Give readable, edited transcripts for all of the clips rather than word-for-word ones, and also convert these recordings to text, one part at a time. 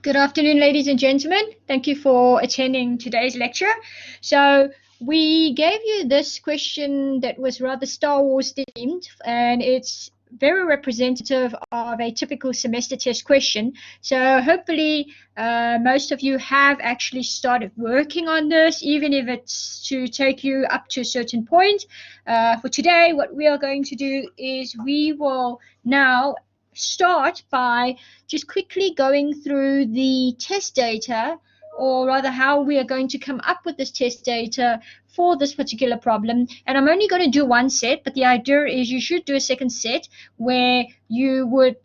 Good afternoon, ladies and gentlemen. Thank you for attending today's lecture. So we gave you this question that was rather Star Wars themed, and it's very representative of a typical semester test question. So hopefully most of you have actually started working on this, even if it's to take you up to a certain point. For today, what we are going to do is we will now start by just quickly going through the test data, or rather how we are going to come up with this test data for this particular problem. And I'm only going to do one set, but the idea is you should do a second set where you would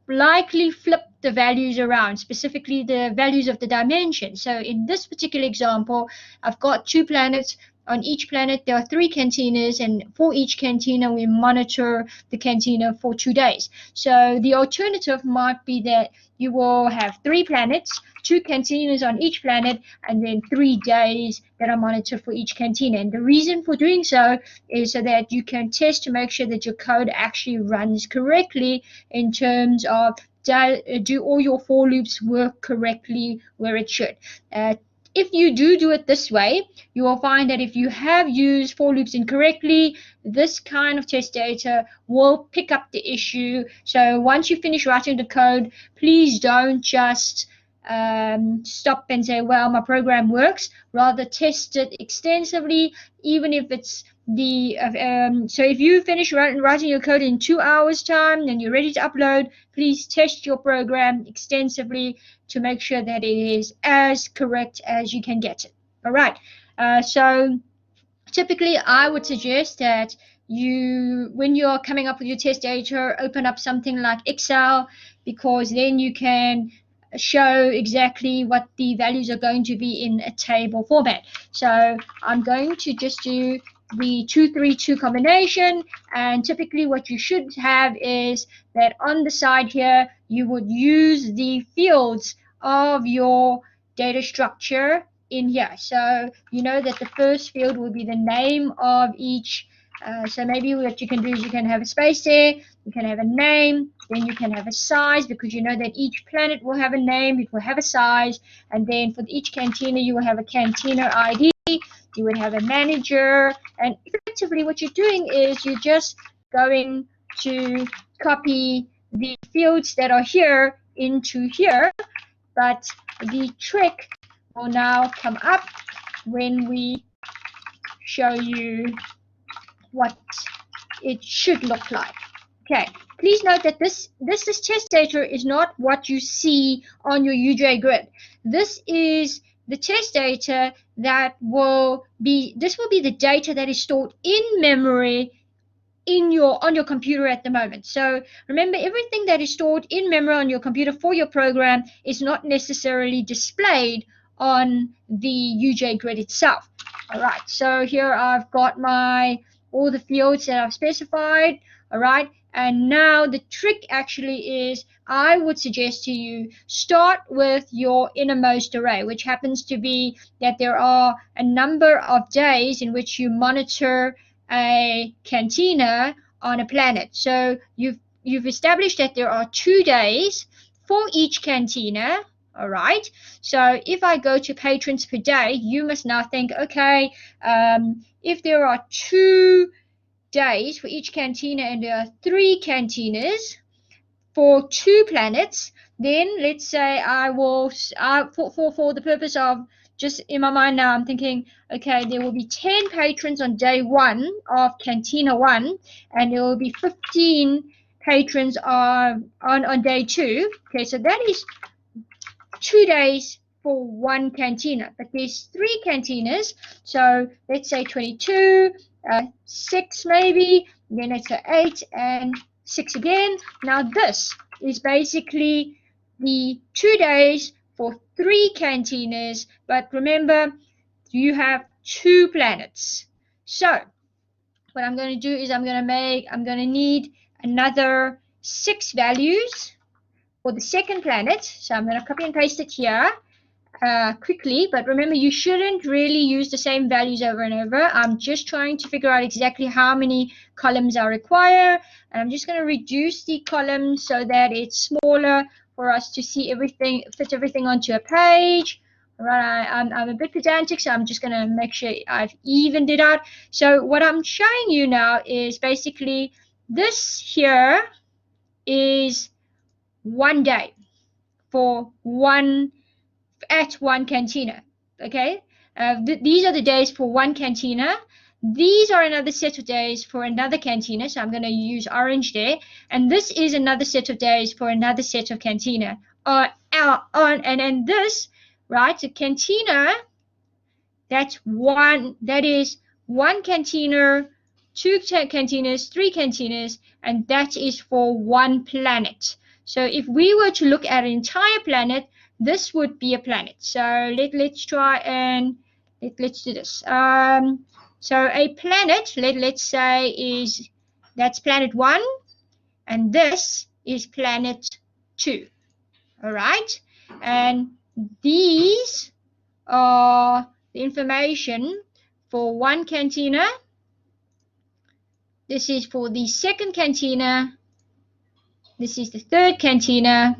likely flip the values around, specifically the values of the dimension. So in this particular example, I've got 2 planets. On each planet, there are 3 cantinas, and for each cantina, we monitor the cantina for 2 days. So the alternative might be that you will have 3 planets, 2 cantinas on each planet, and then 3 days that are monitored for each cantina. And the reason for doing so is so that you can test to make sure that your code actually runs correctly in terms of do all your for loops work correctly where it should. If you do it this way, you will find that if you have used for loops incorrectly, this kind of test data will pick up the issue. So once you finish writing the code, please don't just stop and say, well, my program works. Rather test it extensively, even if it's so if you finish writing your code in 2 hours time and you're ready to upload, please test your program extensively to make sure that it is as correct as you can get it. All right. So typically I would suggest that when you're coming up with your test data, open up something like Excel, because then you can show exactly what the values are going to be in a table format. So I'm going to just do the 232 combination, and typically what you should have is that on the side here you would use the fields of your data structure in here. So you know that the first field will be the name of each. So maybe what you can do is you can have a space there, you can have a name, then you can have a size, because you know that each planet will have a name, it will have a size, and then for each cantina you will have a cantina ID, you would have a manager, and effectively what you're doing is you're just going to copy the fields that are here into here, but the trick will now come up when we show you what it should look like. Okay, please note that this test data is not what you see on your UJ grid. This is the test data that will be the data that is stored in memory on your computer at the moment. So remember, everything that is stored in memory on your computer for your program is not necessarily displayed on the UJ grid itself. All right, so here I've got all the fields that I've specified. All right, and now the trick actually is, I would suggest to you, start with your innermost array, which happens to be that there are a number of days in which you monitor a cantina on a planet. So you've established that there are 2 days for each cantina. All right, so if I go to patrons per day, you must now think, okay, if there are 2 days for each cantina and there are 3 cantinas for 2 planets, then let's say I will, for the purpose of just in my mind now, I'm thinking, okay, there will be 10 patrons on day 1 of cantina 1, and there will be 15 patrons on day 2. Okay, so that is 2 days for 1 cantina, but there's 3 cantinas, so let's say 22, 6 maybe, then it's 8 and 6 again. Now this is basically the 2 days for 3 cantinas, but remember, you have 2 planets. So what I'm going to do is I'm going to need another 6 values for the second planet. So I'm going to copy and paste it here quickly, but remember, you shouldn't really use the same values over and over. I'm just trying to figure out exactly how many columns I require, and I'm just going to reduce the columns so that it's smaller for us to see everything, fit everything onto a page. All right, I'm a bit pedantic, so I'm just going to make sure I've evened it out. So what I'm showing you now is basically this here is 1 day for one cantina. Okay, these are the days for one cantina. These are another set of days for another cantina, so I'm going to use orange there. And this is another set of days for another set of cantina. And this, right, so cantina, that is one cantina, two cantinas, three cantinas, and that is for one planet. So if we were to look at an entire planet, this would be a planet. So let's try and let's do this. So a planet, let's say that's planet 1, and this is planet 2. All right, and these are the information for one cantina. This is for the second cantina. This is the third cantina.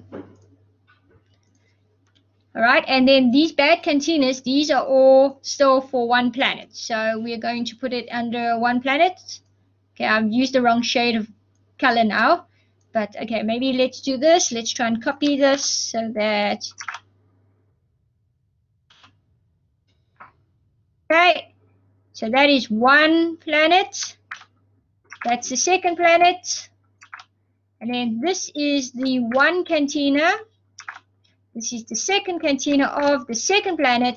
All right, and then these bad cantinas, these are all still for one planet. So we're going to put it under one planet. Okay, I've used the wrong shade of color now. But okay, maybe let's do this. Let's try and copy this so that... Okay, so that is one planet. That's the second planet. And then this is the one cantina. This is the second cantina of the second planet.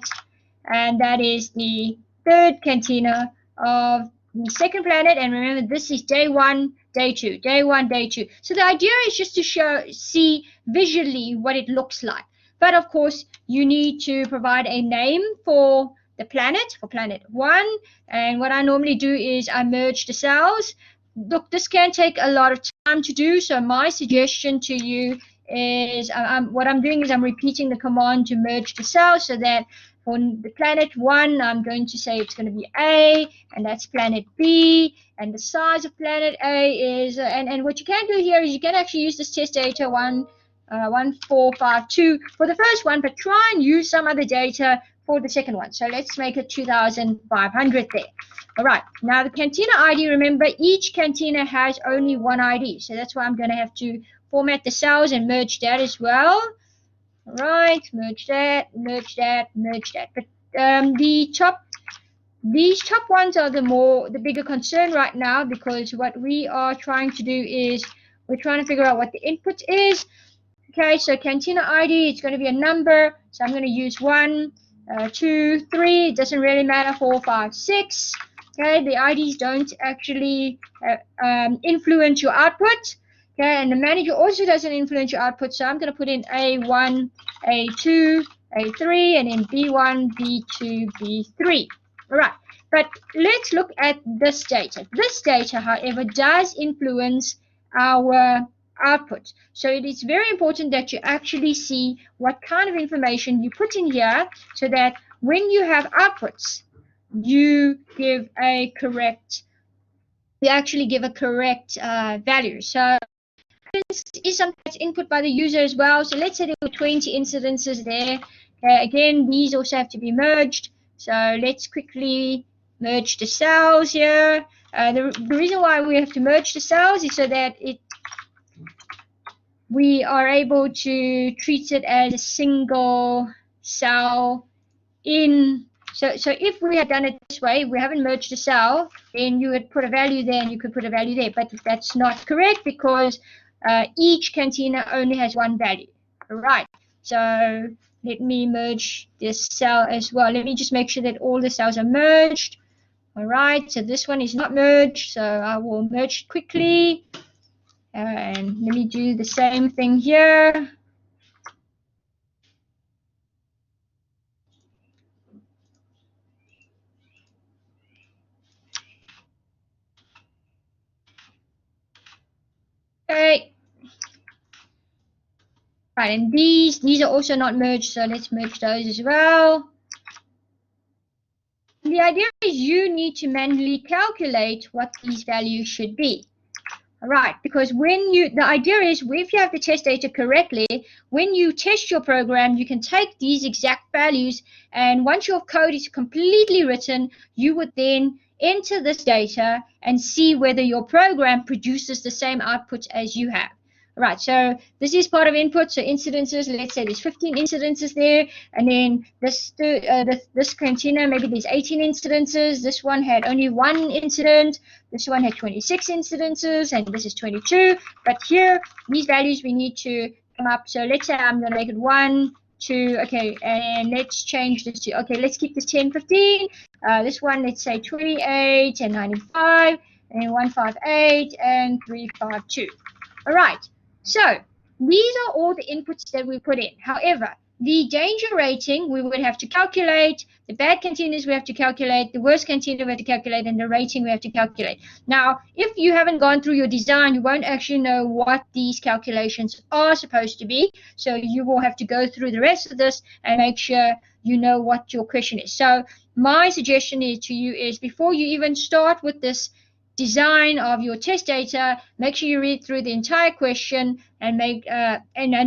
And that is the third cantina of the second planet. And remember, this is day 1, day 2, day 1, day 2. So the idea is just to see visually what it looks like. But of course, you need to provide a name for the planet, for planet 1. And what I normally do is I merge the cells. Look, this can take a lot of time to do, so my suggestion to you is what I'm doing is I'm repeating the command to merge the cells, so that for the planet 1, I'm going to say it's going to be A, and that's planet B, and the size of planet A is, and what you can do here is you can actually use this test data 1452 for the first one, but try and use some other data for the second one. So let's make it 2,500 there. All right, now the cantina ID, remember each cantina has only one ID. So that's why I'm going to have to format the cells and merge that as well. All right, merge that, merge that, merge that. But these top ones are the bigger concern right now, because what we are trying to do is we're trying to figure out what the input is. Okay, so cantina ID, it's going to be a number. So I'm going to use 1, 2, 3. It doesn't really matter. 4, 5, 6. Okay, the IDs don't actually influence your output. Okay, and the manager also doesn't influence your output. So I'm going to put in A1, A2, A3, and then B1, B2, B3. All right, but let's look at this data. This data, however, does influence our output. So it is very important that you actually see what kind of information you put in here, so that when you have outputs, you actually give a correct value. So this is something that's input by the user as well. So let's say there were 20 incidences there. Okay, again, these also have to be merged. So let's quickly merge the cells here. The reason why we have to merge the cells is so that we are able to treat it as a single cell in. So if we had done it this way, we haven't merged the cell, then you would put a value there and you could put a value there. But that's not correct, because each cantina only has one value. All right, so let me merge this cell as well. Let me just make sure that all the cells are merged. All right, so this one is not merged, so I will merge quickly. And let me do the same thing here. Okay. Right, and these are also not merged, so let's merge those as well. The idea is you need to manually calculate what these values should be. All right, because the idea is if you have the test data correctly, when you test your program, you can take these exact values, and once your code is completely written, you would then enter this data and see whether your program produces the same output as you have. Right, so this is part of input. So incidences, let's say there's 15 incidences there, and then this container, maybe there's 18 incidences. This one had only 1 incident. This one had 26 incidences, and this is 22. But here, these values we need to come up. So let's say I'm going to make it 1, 2, okay, and let's change this to, okay, let's keep this 10, 15. This one, let's say 28 and 95, and 158 and 352. All right. So these are all the inputs that we put in. However, the danger rating we would have to calculate, the bad containers we have to calculate, the worst container we have to calculate, and the rating we have to calculate. Now, if you haven't gone through your design, you won't actually know what these calculations are supposed to be. So you will have to go through the rest of this and make sure you know what your question is. So my suggestion to you is before you even start with this design of your test data, make sure you read through the entire question and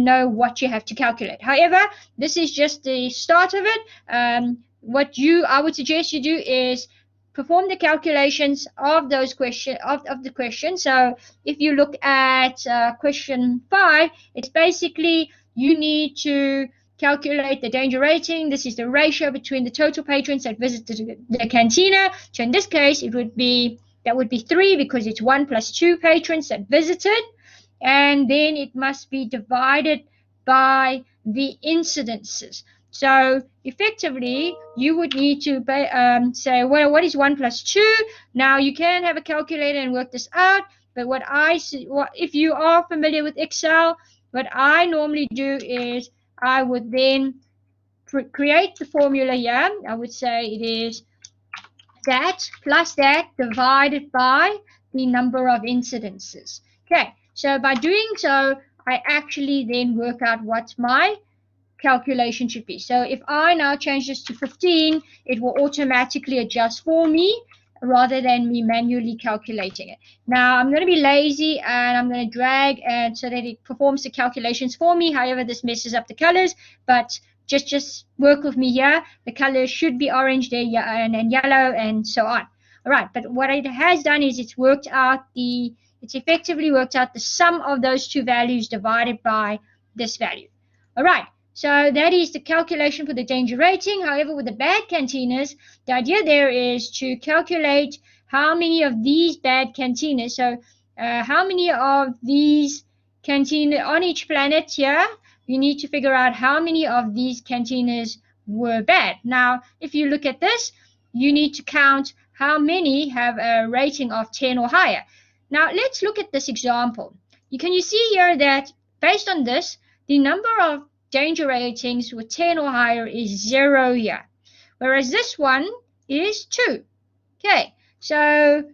know what you have to calculate. However, this is just the start of it. What I would suggest you do is perform the calculations of those the question. So if you look at question 5, it's basically you need to calculate the danger rating. This is the ratio between the total patrons that visited the cantina. So in this case, that would be 3 because it's 1 plus 2 patrons that visited, and then it must be divided by the incidences. So effectively, you would need to say, well, what is 1 plus 2? Now you can have a calculator and work this out, but if you are familiar with Excel, what I normally do is I would then create the formula here. I would say it is that plus that divided by the number of incidences. Okay, so by doing so, I actually then work out what my calculation should be. So if I now change this to 15, it will automatically adjust for me rather than me manually calculating it. Now I'm going to be lazy and I'm going to drag and so that it performs the calculations for me. However, this messes up the colors, but just work with me here. The colors should be orange there and yellow and so on. All right, but what it has done is it's effectively worked out the sum of those two values divided by this value. All right, so that is the calculation for the danger rating. However, with the bad cantinas, the idea there is to calculate how many of these bad cantinas, so how many of these cantinas on each planet here, you need to figure out how many of these cantinas were bad. Now, if you look at this, you need to count how many have a rating of 10 or higher. Now, let's look at this example. Can you see here that based on this, the number of danger ratings with 10 or higher is 0 here, whereas this one is 2. Okay, so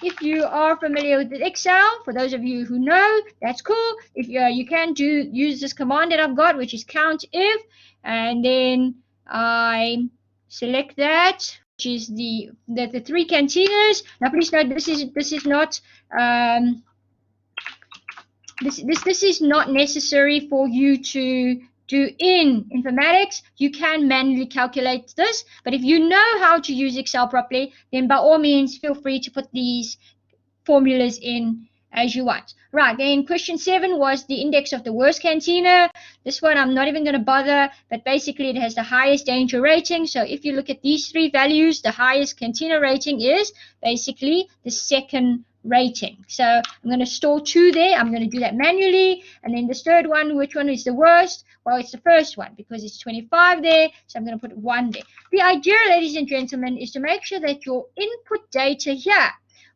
if you are familiar with Excel, for those of you who know, that's cool. If you can use this command that I've got, which is count if, and then I select that, which is the 3 cantinas. Now, please note this is not this is not necessary for you to do in informatics. You can manually calculate this, but if you know how to use Excel properly, then by all means feel free to put these formulas in as you want. Right, then question 7 was the index of the worst cantina. This one I'm not even going to bother, but basically it has the highest danger rating. So if you look at these 3 values, the highest cantina rating is basically the second rating. So I'm going to store 2 there. I'm going to do that manually. And then this third one, which one is the worst? Well, it's the first one because it's 25 there. So I'm going to put 1 there. The idea, ladies and gentlemen, is to make sure that your input data here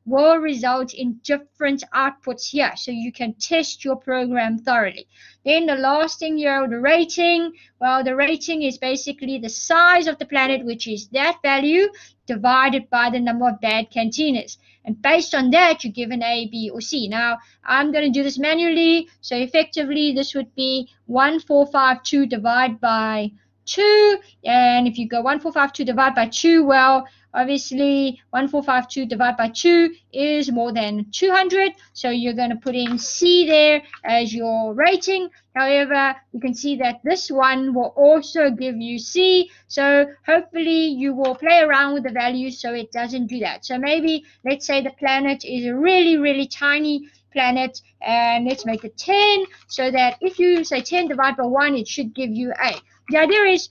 will result in different outputs here, so you can test your program thoroughly. Then the last thing here, the rating. Well, the rating is basically the size of the planet, which is that value divided by the number of bad cantinas. And based on that, you give an A, B, or C. Now, I'm going to do this manually, so effectively this would be 1452 divided by 2. And if you go 1452 divide by 2, well, obviously 1452 divided by 2 is more than 200. So you're going to put in C there as your rating. However, you can see that this one will also give you C. So hopefully you will play around with the values so it doesn't do that. So maybe let's say the planet is a really, really tiny planet, and let's make it 10, so that if you say 10 divided by 1, it should give you A. The idea is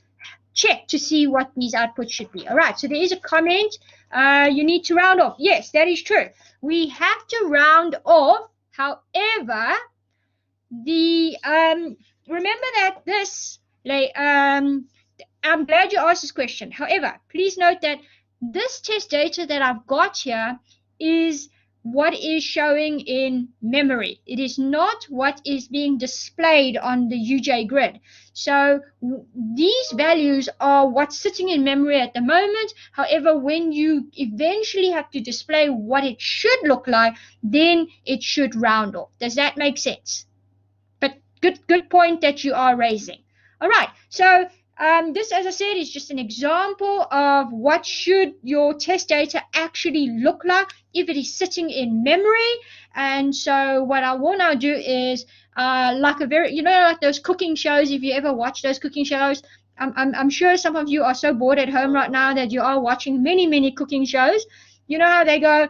check to see what these outputs should be. All right, so there is a comment. You need to round off. Yes, that is true. We have to round off. However, the remember that this, I'm glad you asked this question. However, please note that this test data that I've got here is what is showing in memory. It is not what is being displayed on the UJ grid. So these values are what's sitting in memory at the moment. However, when you eventually have to display what it should look like, then it should round off. Does that make sense? But good point that you are raising. All right, so this, as I said, is just an example of what should your test data actually look like if it is sitting in memory. And so what I will now do is like like those cooking shows. If you ever watch those cooking shows, I'm sure some of you are so bored at home right now that you are watching many cooking shows. You know how they go,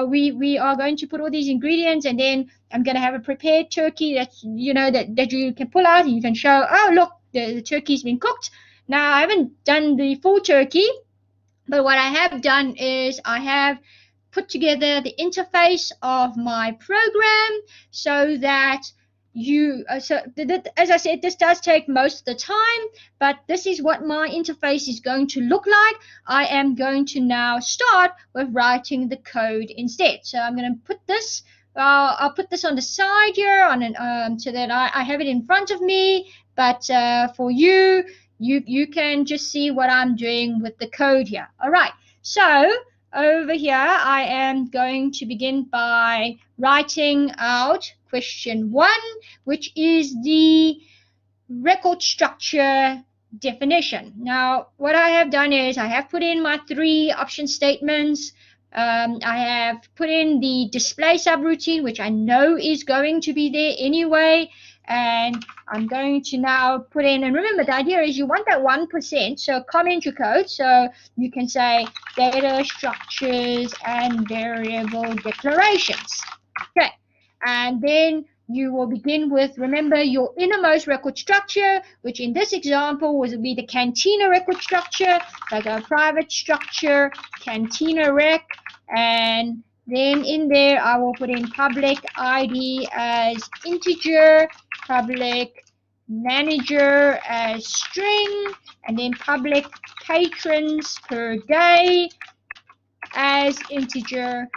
we are going to put all these ingredients, and then I'm going to have a prepared turkey that's, that you can pull out and you can show, oh, look, the turkey's been cooked. Now, I haven't done the full turkey, but what I have done is I have put together the interface of my program so that as I said, this does take most of the time, but this is what my interface is going to look like. I am going to now start with writing the code instead. So I'm going to put this, I'll put this on the side here so that I have it in front of me, but for you can just see what I'm doing with the code here. All right, so over here, I am going to begin by writing out question 1, which is the record structure definition. Now, what I have done is I have put in my 3 option statements. I have put in the display subroutine, which I know is going to be there anyway. And I'm going to now put in, and remember, the idea is you want that 1%, so comment your code. So you can say data structures and variable declarations. Okay, and then you will begin with, remember, your innermost record structure, which in this example would be the Cantina record structure. Like a private structure, Cantina rec, and then in there I will put in public ID as integer, public manager as string, and then public patrons per day as integer.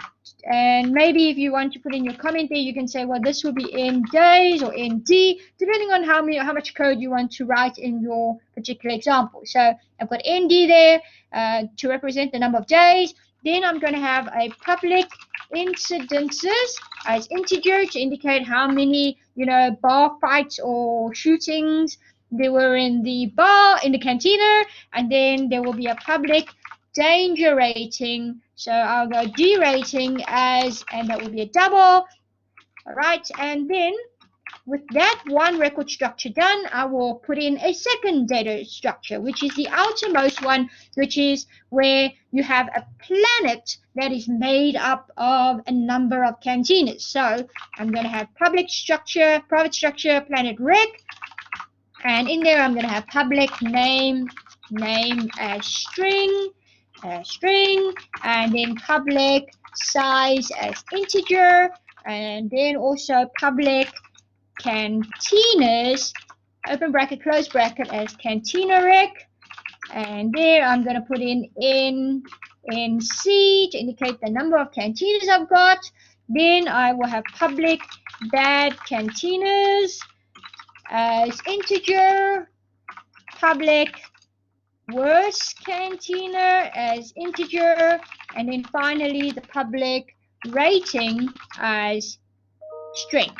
And maybe if you want to put in your comment there, you can say, well, this will be in days or ND, depending on how much code you want to write in your particular example. So I've got ND there to represent the number of days. Then I'm going to have a public incidences as integer to indicate how many, bar fights or shootings there were in the bar, in the cantina. And then there will be a public danger rating. So I'll go D rating and that will be a double. All right. And then with that one record structure done, I will put in a second data structure, which is the outermost one, which is where you have a planet that is made up of a number of cantinas. So I'm going to have private structure, planet rec, and in there I'm going to have public name as string, and then public size as integer, and then also public cantinas, open bracket, close bracket, as cantina rec. And there I'm going to put in NC to indicate the number of cantinas I've got. Then I will have public bad cantinas as integer, public worst cantina as integer, and then finally the public rating as string.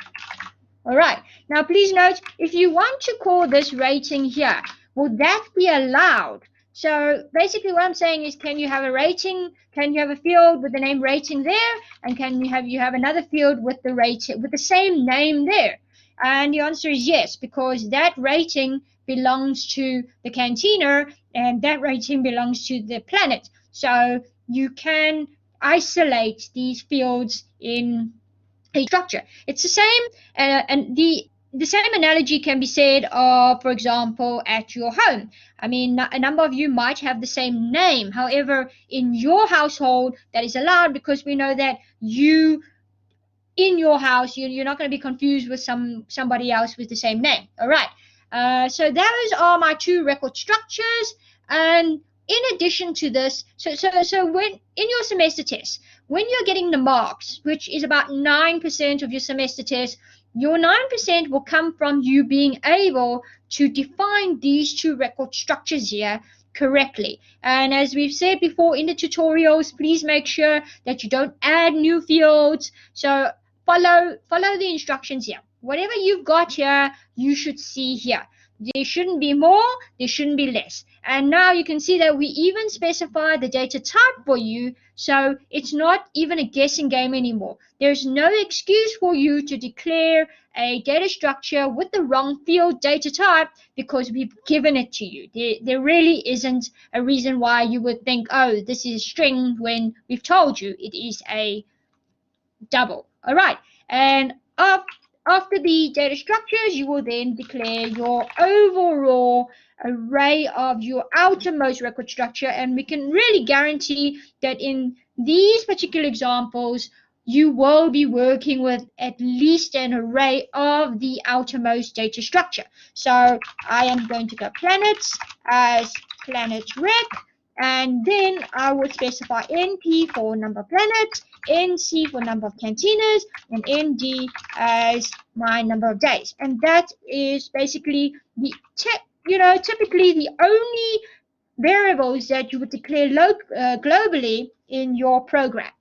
All right, now please note, if you want to call this rating here, will that be allowed? So basically what I'm saying is, can you have a rating? Can you have a field with the name rating there? And can you have another field with the rating with the same name there? And the answer is yes, because that rating belongs to the cantina and that rating belongs to the planet. So you can isolate these fields in a structure. It's the same, and the same analogy can be said of, for example, at your home. I mean, a number of you might have the same name. However, in your household, that is allowed because we know that you in your house, you're not going to be confused with somebody else with the same name. All right. So those are my two record structures. And in addition to this, so when in your semester test, when you're getting the marks, which is about 9% of your semester test, your 9% will come from you being able to define these two record structures here correctly. And as we've said before in the tutorials, please make sure that you don't add new fields. So follow the instructions here. Whatever you've got here, you should see here. There shouldn't be more, there shouldn't be less. And now you can see that we even specify the data type for you, so it's not even a guessing game anymore. There's no excuse for you to declare a data structure with the wrong field data type because we've given it to you. There really isn't a reason why you would think, oh, this is a string, when we've told you it is a double. All right, and after the data structures, you will then declare your overall array of your outermost record structure, and we can really guarantee that in these particular examples, you will be working with at least an array of the outermost data structure. So I am going to go planets as planet rec, and then I will specify NP for number of planets, NC for number of cantinas, and ND as my number of days. And that is basically the typically the only variables that you would declare globally in your program.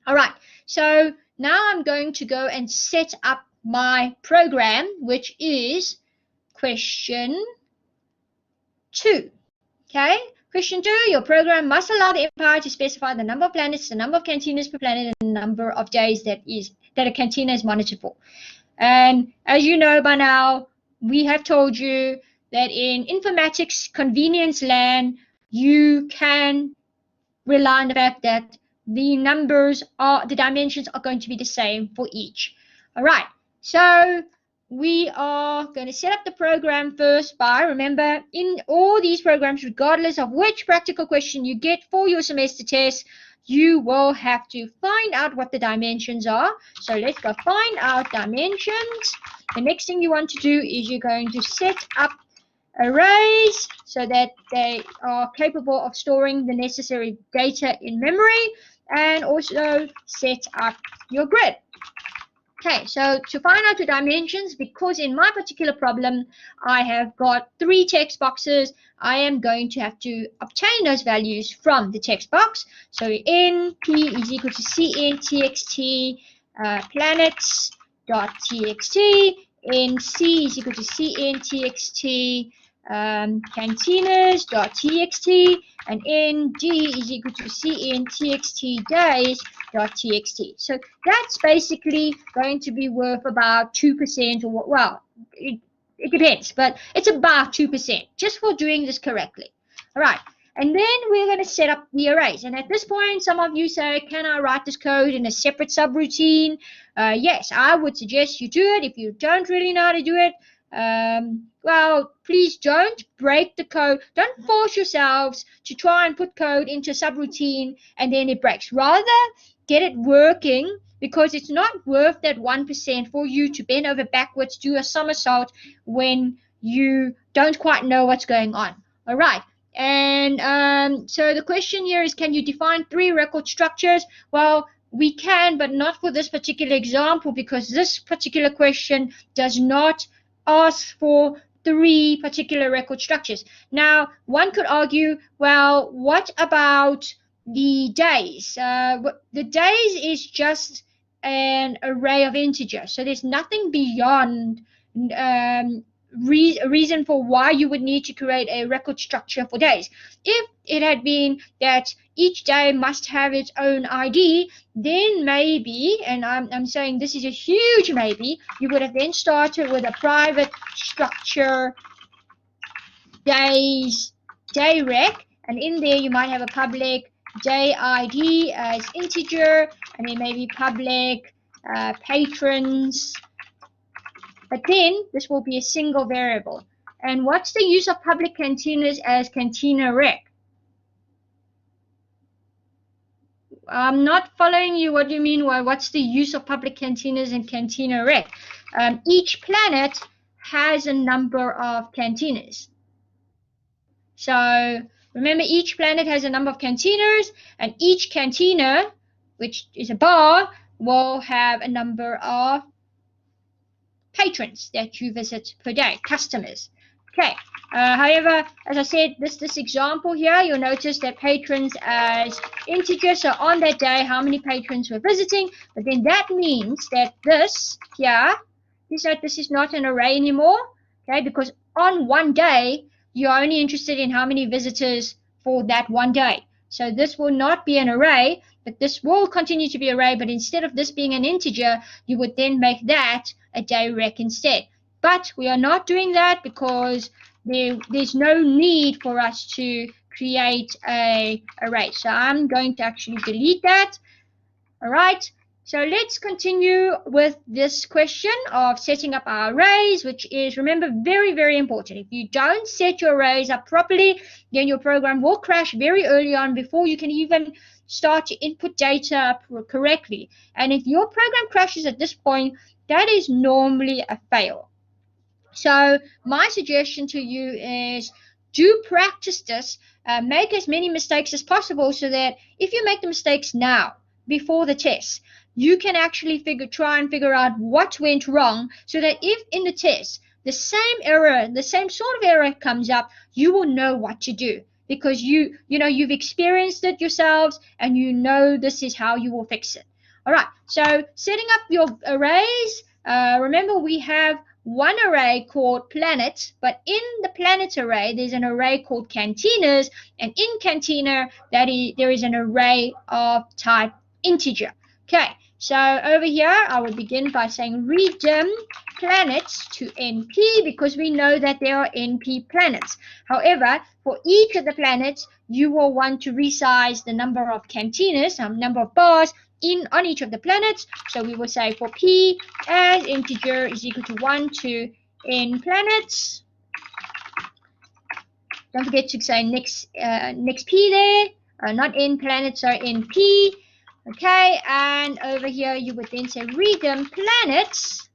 All right, so now I'm going to go and set up my program, which is question 2. Okay, question 2, your program must allow the empire to specify the number of planets, the number of cantinas per planet, and the number of days that a cantina is monitored for. And as you know by now, we have told you that in informatics convenience land, you can rely on the fact that the dimensions are going to be the same for each. All right, so we are going to set up the program first by, remember, in all these programs, regardless of which practical question you get for your semester test, you will have to find out what the dimensions are. So let's go find out dimensions. The next thing you want to do is you're going to set up arrays so that they are capable of storing the necessary data in memory, and also set up your grid. Okay, so to find out the dimensions, because in my particular problem I have got 3 text boxes, I am going to have to obtain those values from the text box. So np is equal to cntxt planets.txt, nc is equal to cntxt cantinas.txt, and nd is equal to cntxt days.txt. So that's basically going to be worth about 2%, or well, it depends, but it's about 2% just for doing this correctly. All right, and then we're going to set up the arrays. And at this point, some of you say, can I write this code in a separate subroutine? Yes, I would suggest you do it. If you don't really know how to do it, well, please don't break the code. Don't force yourselves to try and put code into a subroutine and then it breaks. Rather, get it working, because it's not worth that 1% for you to bend over backwards, do a somersault when you don't quite know what's going on. All right. And so the question here is, can you define 3 record structures? Well, we can, but not for this particular example, because this particular question does not ask for 3 particular record structures. Now, one could argue, well, what about the days? The days is just an array of integers, so there's nothing beyond reason for why you would need to create a record structure for days. If it had been that each day must have its own ID, then maybe, and I'm saying this is a huge maybe, you would have then started with a private structure day rec, and in there you might have a public day ID as integer, and then maybe public patrons. But then this will be a single variable. And what's the use of public cantinas as cantina rec? I'm not following you. What do you mean? What's the use of public cantinas and cantina rec? Each planet has a number of cantinas. So remember, each planet has a number of cantinas, and each cantina, which is a bar, will have a number of patrons that you visit per day, customers. Okay. However, as I said, this example here, you'll notice that patrons as integer. So on that day, how many patrons were visiting? But then that means that this here, this is not an array anymore. Okay, because on one day, you're only interested in how many visitors for that one day. So this will not be an array, but this will continue to be an array. But instead of this being an integer, you would then make that a day rec instead. But we are not doing that because there's no need for us to create a array. So I'm going to actually delete that. All right. So let's continue with this question of setting up our arrays, which is, remember, very, very important. If you don't set your arrays up properly, then your program will crash very early on before you can even start to input data correctly. And if your program crashes at this point, that is normally a fail. So my suggestion to you is do practice this, make as many mistakes as possible so that if you make the mistakes now, before the test, you can actually try and figure out what went wrong, so that if in the test the same error, the same sort of error comes up, you will know what to do, because you've experienced it yourselves and you know this is how you will fix it. All right, so setting up your arrays, remember we have one array called planets, but in the planet array there's an array called cantinas, and in cantina there is an array of type integer. Okay, so over here I will begin by saying redim planets to NP, because we know that there are NP planets. However, for each of the planets you will want to resize the number of cantinas, number of bars on each of the planets. So we will say for P as integer is equal to 1 to n planets. Don't forget to say next P there, not n planets, or NP. Okay, and over here you would then say redim planets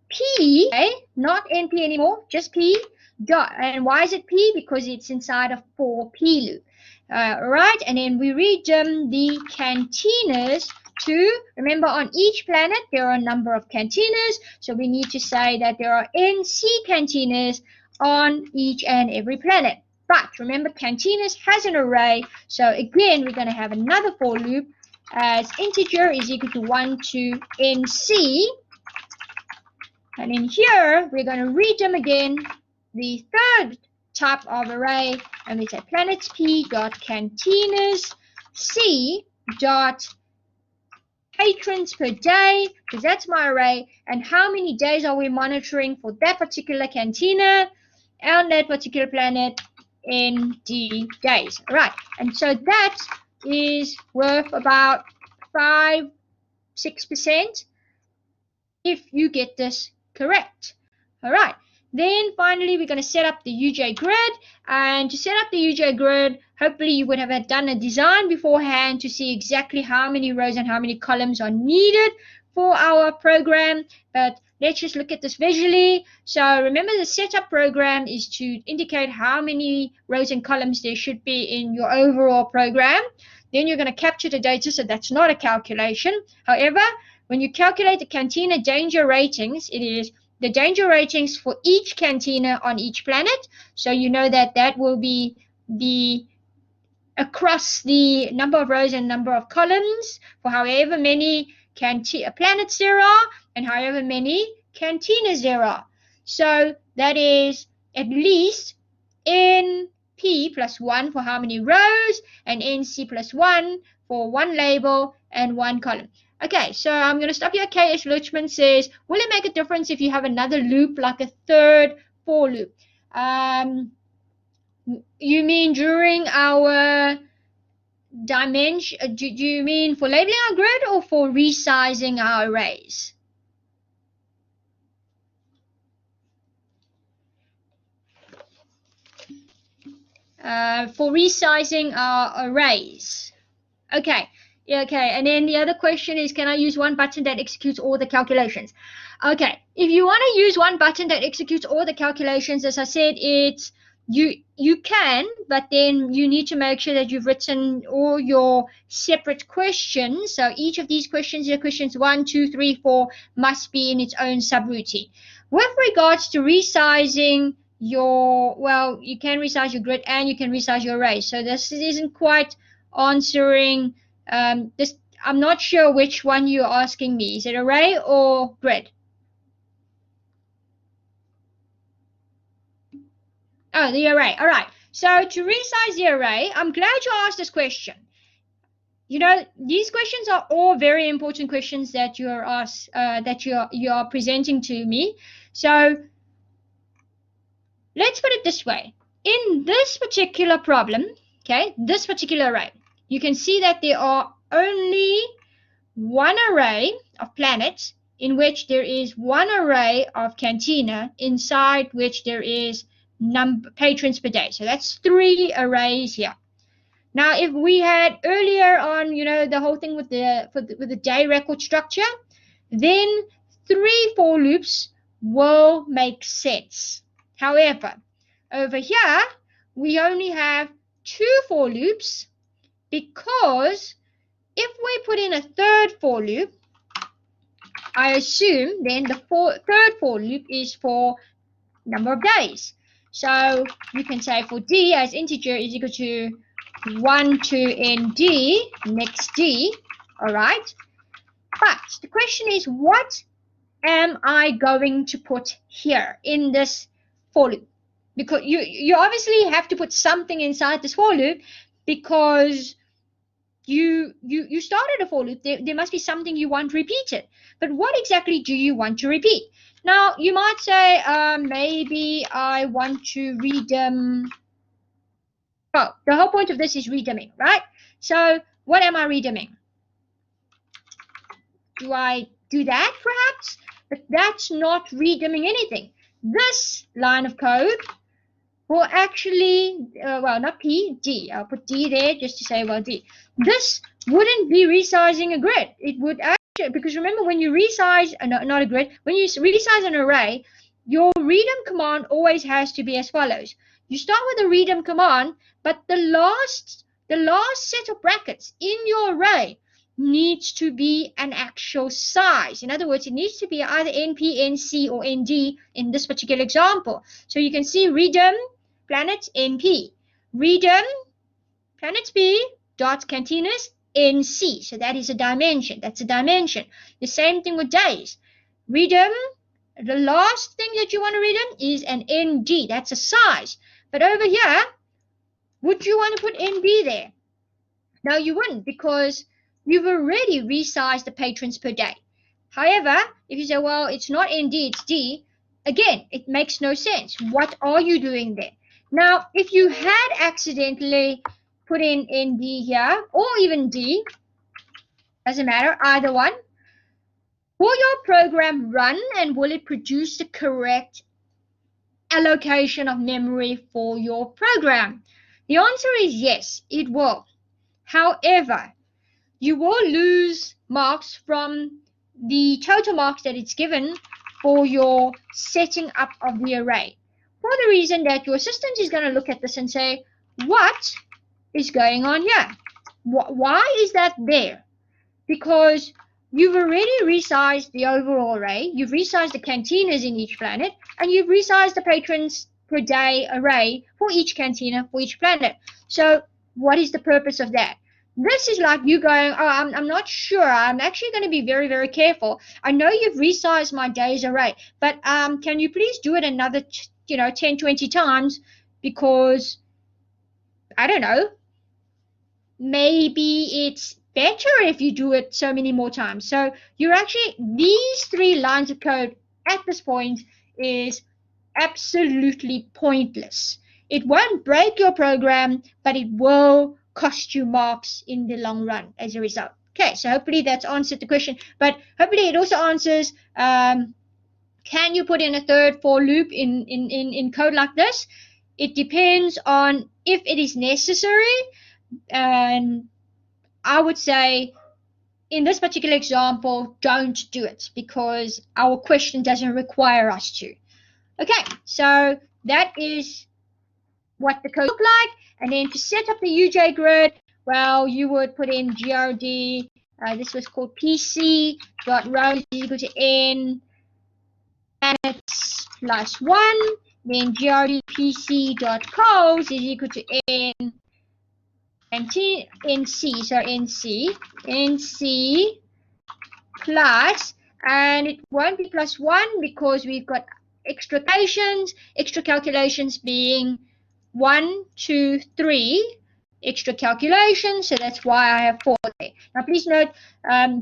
P, okay, not NP anymore, just P dot. And why is it P? Because it's inside a for P loop. Right, and then we redim the cantinas to, remember, on each planet there are a number of cantinas, so we need to say that there are NC cantinas on each and every planet. But remember, cantinas has an array, so again we're going to have another for loop as integer is equal to 1 to NC, and in here we're going to redim again the third type of array, and we say planets P dot cantinas C dot patrons per day, because that's my array, and how many days are we monitoring for that particular cantina on that particular planet, ND days. All right, and so that is worth about 5-6% if you get this correct. All right. Then finally, we're going to set up the UJ grid, and to set up the UJ grid, hopefully you would have done a design beforehand to see exactly how many rows and how many columns are needed for our program, but let's just look at this visually. So remember, the setup program is to indicate how many rows and columns there should be in your overall program. Then you're going to capture the data, so that's not a calculation. However, when you calculate the cantina danger ratings, it is the danger ratings for each cantina on each planet. So you know that that will be across the number of rows and number of columns for however many planets there are and however many cantinas there are. So that is at least NP plus 1 for how many rows and NC plus 1 for one label and one column. Okay, so I'm going to stop here. KS Luchman says, will it make a difference if you have another loop like a third for loop? You mean during our dimension? Do you mean for labeling our grid or for resizing our arrays? For resizing our arrays. Okay. Yeah, okay, and then the other question is, can I use one button that executes all the calculations? Okay, if you want to use one button that executes all the calculations, as I said, it's you can, but then you need to make sure that you've written all your separate questions. So each of these questions, your questions 1, 2, 3, 4, must be in its own subroutine. With regards to resizing well, you can resize your grid and you can resize your array. So this isn't quite answering this. I'm not sure which one you're asking me. Is it array or grid? Oh, the array. All right. So to resize the array, I'm glad you asked this question. You know, these questions are all very important questions that you are presenting to me. So let's put it this way. In this particular problem, okay, this particular array, you can see that there are only one array of planets in which there is one array of cantina inside which there is patrons per day. So that's 3 arrays here. Now, if we had earlier on, you know, the whole thing with the day record structure, then 3 for loops will make sense. However, over here, we only have 2 for loops because if we put in a third for loop, I assume then the third for loop is for number of days. So you can say for D as integer is equal to 1 to ND, next D, all right? But the question is, what am I going to put here in this for loop? Because you obviously have to put something inside this for loop because you started a for loop. There must be something you want repeated. But what exactly do you want to repeat? Now, you might say, maybe I want to redeem. Oh, the whole point of this is redeeming, right? So what am I redeeming? Do I do that perhaps? But that's not redeeming anything. This line of code will actually, well, not P, D. I'll put D there just to say, well, D. This wouldn't be resizing a grid. It would actually, because remember when you resize, not a grid, when you resize an array, your redeem command always has to be as follows. You start with a redeem command, but the last set of brackets in your array needs to be an actual size. In other words, it needs to be either NP, NC, or ND in this particular example. So you can see redeem planets NP, redeem planets B dot cantinas NC. So that is a dimension. That's a dimension. The same thing with days. Redeem, the last thing that you want to redeem is an ND. That's a size. But over here, would you want to put NB there? No, you wouldn't, because you've already resized the patrons per day. However, if you say, well, it's not ND, it's D, again, it makes no sense. What are you doing there? Now, if you had accidentally put in ND here, or even D, doesn't matter, either one, will your program run and will it produce the correct allocation of memory for your program? The answer is yes, it will. However, you will lose marks from the total marks that it's given for your setting up of the array, for the reason that your assistant is going to look at this and say, what is going on here? Why is that there? Because you've already resized the overall array, you've resized the cantinas in each planet, and you've resized the patrons per day array for each cantina for each planet. So what is the purpose of that? This is like you going, oh, I'm not sure. I'm actually going to be very, very careful. I know you've resized my days array, but can you please do it another, 10, 20 times? Because, I don't know, maybe it's better if you do it so many more times. So you're actually, these 3 lines of code at this point is absolutely pointless. It won't break your program, but it will cost you marks in the long run as a result. Okay, so hopefully that's answered the question, but hopefully it also answers, can you put in a third for loop in code like this? It depends on if it is necessary, and I would say in this particular example, don't do it because our question doesn't require us to. Okay, so that is what the code look like. And then to set up the UJ grid, well, you would put in grd, this was called pc.rows equal to n planets plus 1, then grd pc.cols is equal to n and nc, so nc plus, and it won't be plus 1 because we've got extra calculations being 1, 2, 3 extra calculations, so that's why I have 4 there. Now please note,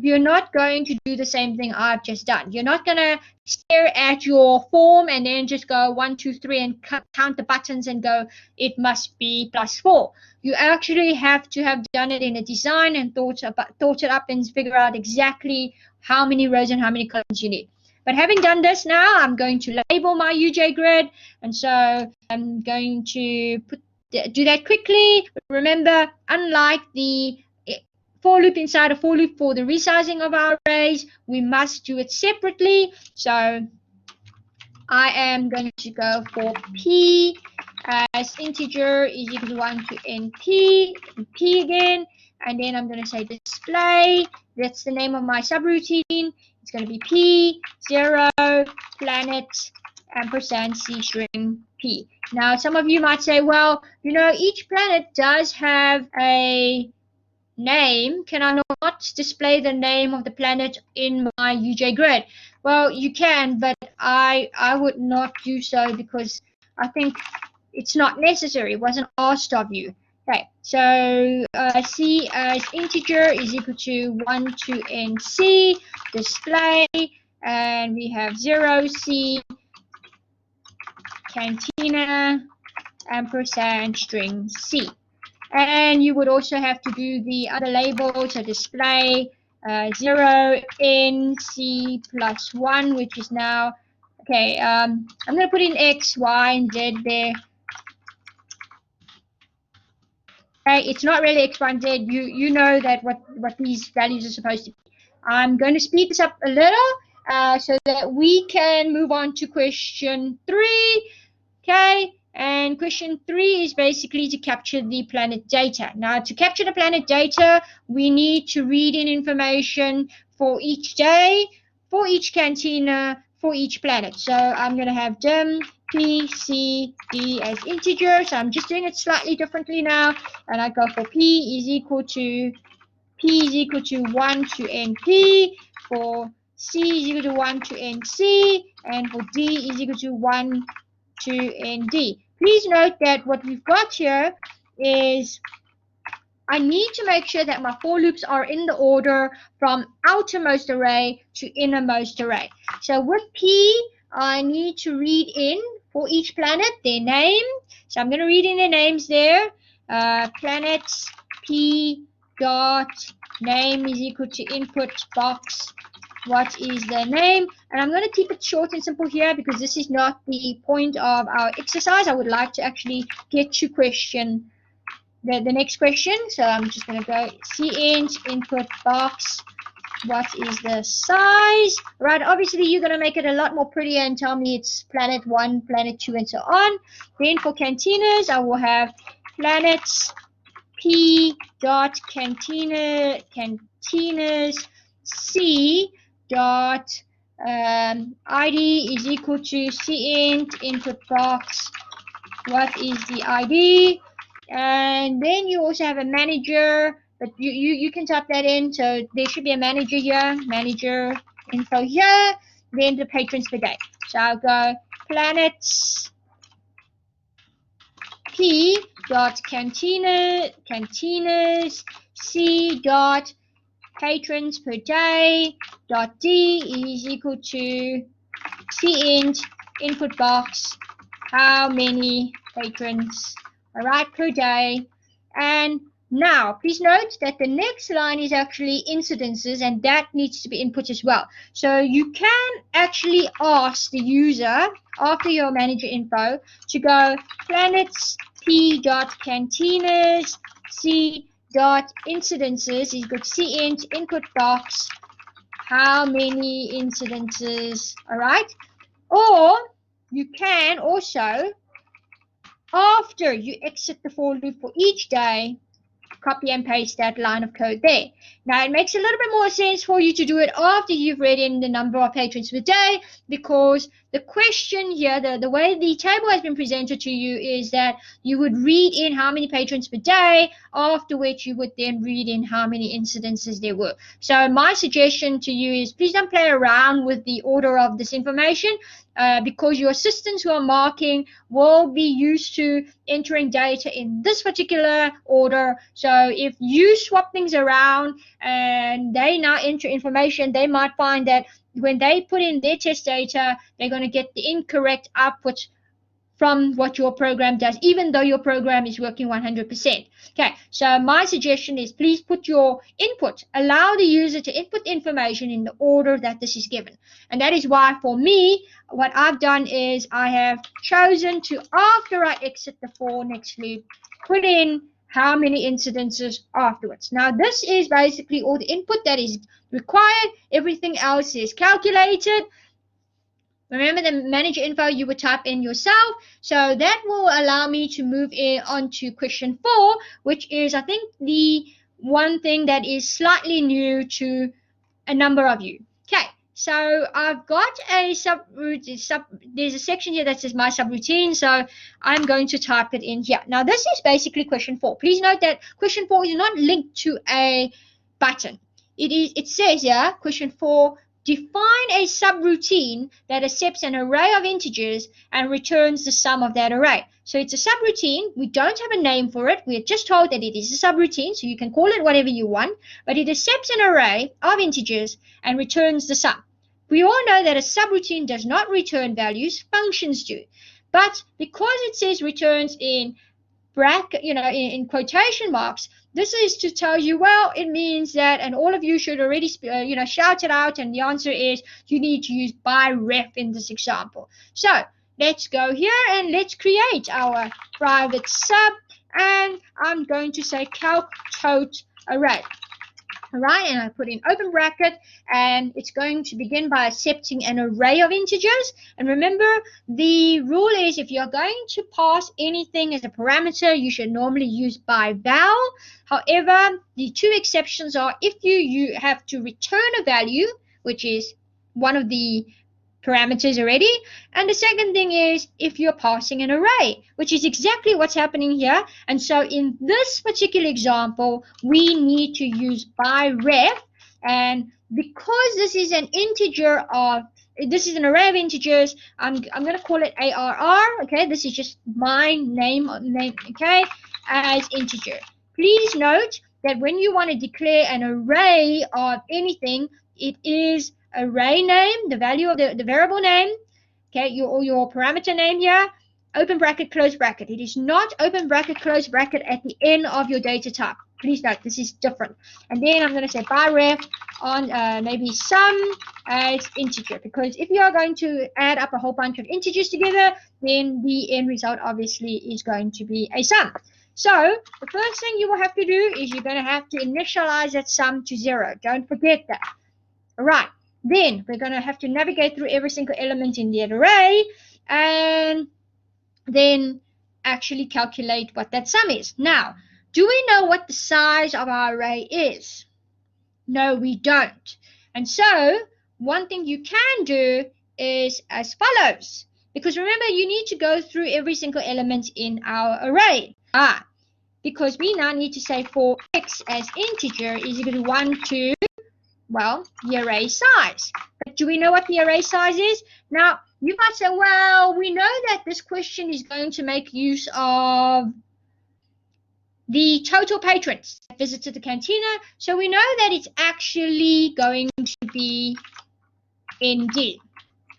you're not going to do the same thing I've just done. You're not going to stare at your form and then just go 1, 2, 3 and count the buttons and go, it must be plus 4. You actually have to have done it in a design and thought it up and figure out exactly how many rows and how many columns you need. But having done this now, I'm going to label my UJ grid, and so I'm going to do that quickly. Remember, unlike the for loop inside a for loop for the resizing of our arrays, we must do it separately. So I am going to go for p as integer is equal to 1 to np, p again, and then I'm going to say display. That's the name of my subroutine. It's going to be p0 planet ampersand c string p. Now some of you might say, well, each planet does have a name. Can I not display the name of the planet in my UJ grid? Well, you can, but I would not do so because I think it's not necessary. It wasn't asked of you. Okay, so c as integer is equal to 1 to nc, display, and we have 0c cantina ampersand string c. And you would also have to do the other label, so display 0 nc plus 1, which is now, okay, I'm going to put in x, y, and z there. Okay, it's not really x, y, and z. You know that what these values are supposed to be. I'm going to speed this up a little so that we can move on to question 3. Okay, and question 3 is basically to capture the planet data. Now, to capture the planet data, we need to read in information for each day, for each cantina, for each planet. So I'm going to have dim p, c, d as integer. So I'm just doing it slightly differently now. And I go for p is equal to 1 to np, for c is equal to 1 to nc, and for d is equal to 1 to nd. Please note that what we've got here is I need to make sure that my for loops are in the order from outermost array to innermost array. So with p, I need to read in for each planet their name. So I'm going to read in their names there. Planets p dot name is equal to input box what is the name, and I'm going to keep it short and simple here because this is not the point of our exercise. I would like to actually get to question the next question. So I'm just going to go cint input box what is the size. Right, obviously you're going to make it a lot more prettier and tell me it's planet 1, planet 2, and so on. Then for cantinas, I will have planets p dot cantinas c dot id is equal to cint input box what is the id, and then you also have a manager but you can type that in. So there should be a manager here, manager info here, then the patrons per day. So I'll go planets P dot cantinas C dot patrons per day dot D is equal to cint input box how many patrons, all right, per day. And now please note that the next line is actually incidences, and that needs to be input as well. So you can actually ask the user after your manager info to go planets p dot cantinas c dot incidences is equal to cint input box how many incidences, all right? Or you can also, after you exit the for loop for each day, copy and paste that line of code there. Now it makes a little bit more sense for you to do it after you've read in the number of patrons per day, because the question here, the way the table has been presented to you is that you would read in how many patrons per day, after which you would then read in how many incidences there were. So my suggestion to you is please don't play around with the order of this information, because your assistants who are marking will be used to entering data in this particular order. So if you swap things around and they now enter information, they might find that when they put in their test data, they're going to get the incorrect output from what your program does, even though your program is working 100%. Okay, so my suggestion is please put your input, allow the user to input information in the order that this is given. And that is why for me, what I've done is I have chosen to, after I exit the for next loop, put in how many incidences afterwards. Now this is basically all the input that is required. Everything else is calculated. Remember the manager info you would type in yourself. So that will allow me to move on to question 4, which is I think the one thing that is slightly new to a number of you. Okay, so I've got a there's a section here that says my subroutine, so I'm going to type it in here. Now this is basically question 4. Please note that question 4 is not linked to a button. It says here, question 4, define a subroutine that accepts an array of integers and returns the sum of that array. So it's a subroutine. We don't have a name for it. We're just told that it is a subroutine, so you can call it whatever you want, but it accepts an array of integers and returns the sum. We all know that a subroutine does not return values, functions do. But because it says returns in bracket, in quotation marks, this is to tell you, well, it means that, and all of you should already, shout it out, and the answer is you need to use by ref in this example. So let's go here and let's create our private sub, and I'm going to say calc tote array. All right, and I put in open bracket, and it's going to begin by accepting an array of integers. And remember, the rule is if you're going to pass anything as a parameter, you should normally use by val. However, the two exceptions are if you have to return a value, which is one of the parameters already, and the second thing is if you're passing an array, which is exactly what's happening here. And so in this particular example, we need to use by ref, and because this is an array of integers, I'm going to call it ARR. Okay, this is just my name, okay, as integer. Please note that when you want to declare an array of anything, it is array name, the value of the variable name, okay, your parameter name here, open bracket, close bracket. It is not open bracket, close bracket at the end of your data type. Please note, this is different. And then I'm going to say by ref on maybe sum as integer, because if you are going to add up a whole bunch of integers together, then the end result obviously is going to be a sum. So the first thing you will have to do is you're going to have to initialize that sum to 0. Don't forget that. All right. Then we're going to have to navigate through every single element in the array and then actually calculate what that sum is. Now, do we know what the size of our array is? No, we don't. And so one thing you can do is as follows. Because remember, you need to go through every single element in our array. because we now need to say for x as integer is equal to 1 to, well, the array size. But do we know what the array size is? Now, you might say, well, we know that this question is going to make use of the total patrons that visited the cantina, so we know that it's actually going to be ND.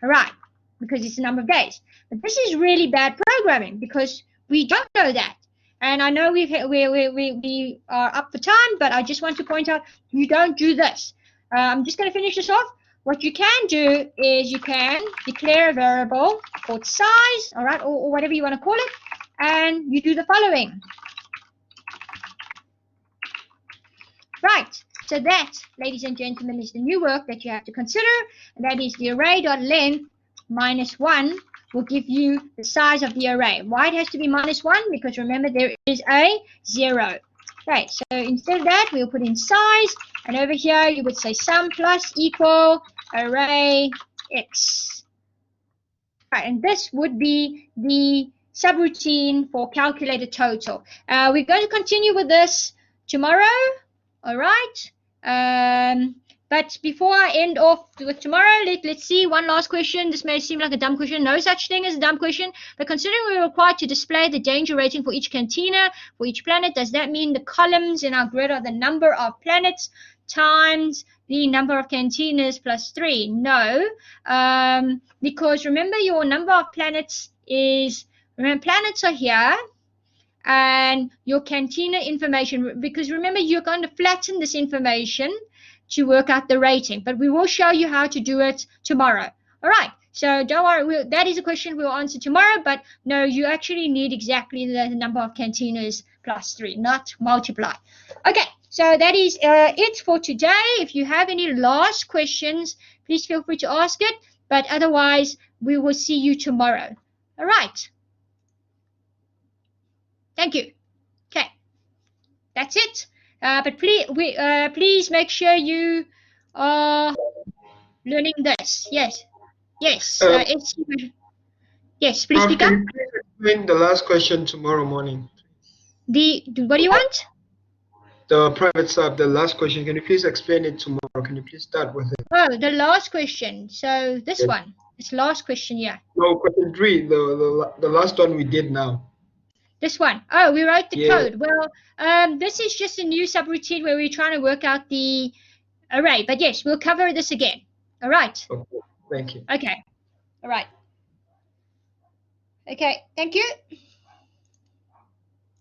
All right, because it's the number of days. But this is really bad programming because we don't know that. And I know we are up for time, but I just want to point out you don't do this. I'm just going to finish this off. What you can do is you can declare a variable called size, all right, or whatever you want to call it, and you do the following. Right, so that, ladies and gentlemen, is the new work that you have to consider, and that is the array.length minus 1 will give you the size of the array. Why it has to be minus 1? Because remember, there is a 0. Right, so instead of that, we'll put in size, and over here you would say sum plus equal array x. Right, and this would be the subroutine for calculated total. We're going to continue with this tomorrow. All right. But before I end off with tomorrow, let's see one last question. This may seem like a dumb question. No such thing as a dumb question. But considering we're required to display the danger rating for each cantina, for each planet, does that mean the columns in our grid are the number of planets times the number of cantinas plus 3? No. Because remember, your number of planets is, remember, planets are here. And your cantina information, because remember, you're going to flatten this information to work out the rating, but we will show you how to do it tomorrow. All right, so don't worry, that is a question we'll answer tomorrow, but no, you actually need exactly the number of cantinas plus 3, not multiply. Okay, so that is it for today. If you have any last questions, please feel free to ask it, but otherwise we will see you tomorrow. All right. Thank you. Okay, that's it. But please make sure you are learning this. Yes, yes. Yes, please speak up. Can you please explain the last question tomorrow morning? What do you want? The private sub, the last question. Can you please explain it tomorrow? Can you please start with it? Oh, the last question. So this one. This last question, yeah. No, question 3. The last one we did now. This one. Oh, we wrote the code. Well, this is just a new subroutine where we're trying to work out the array. But yes, we'll cover this again. All right. Okay. Thank you. Okay. All right. Okay. Thank you.